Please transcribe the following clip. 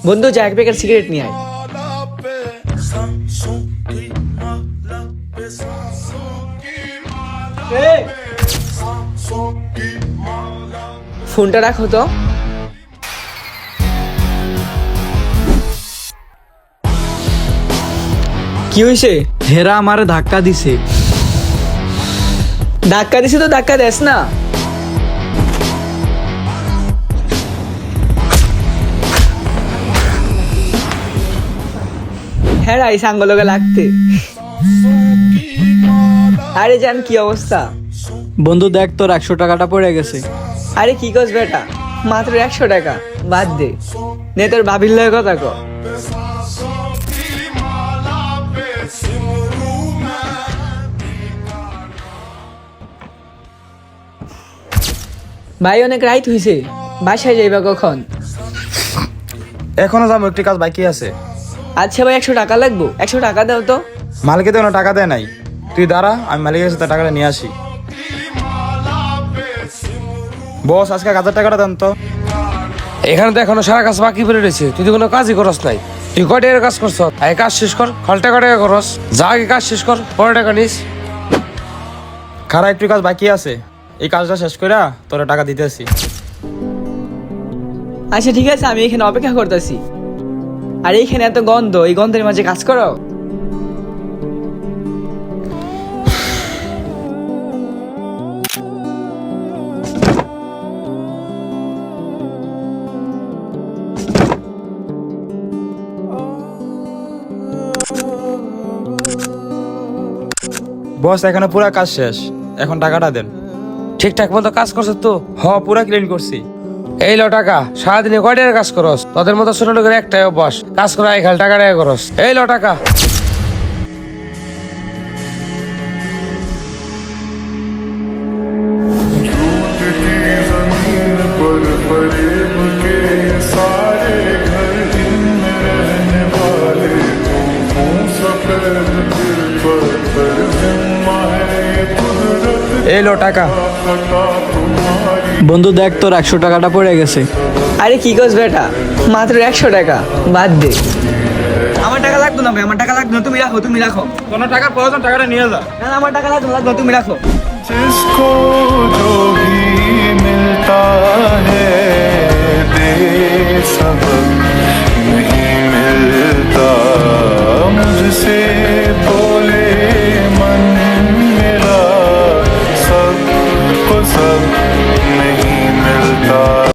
বন্ধু যা এক প্যাকেট সিগারেট নিয়ে আয়। ফোনটা রাখো তো। কি হয়েছে? হেরা আমারে ধাক্কা দিছে। ধাক্কা দিছে তো ধাক্কা দেস না। হ্যাঁ রাই সাঙ্গলকে লাগতে। আরে জান কি অবস্থা? বন্ধু দেখ তোর 100 টাকাটা পড়ে গেছে। আরে কি কস বেটা, মাত্র 100 টাকা, বাদ দে। নে তোর ভাবির লয় কথা ক। ভাই অনেক রাইত হইছে, বাসায় যাইবা কখন? এখনো যাবো, একটি কাজ বাকি আছে। আচ্ছা ভাই 100 টাকা লাগবো, 100 টাকা দাও তো। মালিকে তো টাকা দেয় নাই, তুই দাঁড়া, আমি মালিকের সাথে টাকাটা নিয়ে আসি। বস আজকে 1000 টাকাটা দেন তো। এখানে তো এখনো সারা কাজ বাকি পড়ে রয়েছে, তুই তো কোনো কাজই করস নাই। তুই কয় টাকার কাজ করছ? আগে কাজ শেষ কর, খালটা কয় টাকা করস? যা আগে কাজ শেষ কর, পরে টাকা নিস। খারা একটু কাজ বাকি আছে, এই কাজটা শেষ করে তোরা টাকা দিতেছি। আচ্ছা ঠিক আছে, আমি এখানে অপেক্ষা করতেছি। আর এইখানে এত গন্ধ, এই গন্ধের মাঝে কাজ করো? বস এখানে পুরা কাজ শেষ, এখন টাকাটা দেন। ঠিকঠাক মতো কাজ করছ তো? পুরা ক্লিন করছি। এই লো টাকা, সারাদিনে কয় টাকার কাজ করস? তোদের মতো ছোট লোকের একটাই অভ্যাস, কাজ করা এই খাল টাকা টাকা করস। এই লো টাকা। এই লো টাকা। বন্ধু দেখ তোর 100 টাকাটা পড়ে গেছে। আরে কি কস বেটা, মাত্র 100 টাকা, বাদ দে। আমার টাকা লাগতো না ভাই, আমার টাকা লাগতো না, তুমি রাখো, তুমি রাখো। কোনো টাকার প্রয়োজন, টাকাটা নিয়ে যা। না আমার টাকা লাগতো না, তুমি রাখো। जिसको जो भी मिलता है दे सबक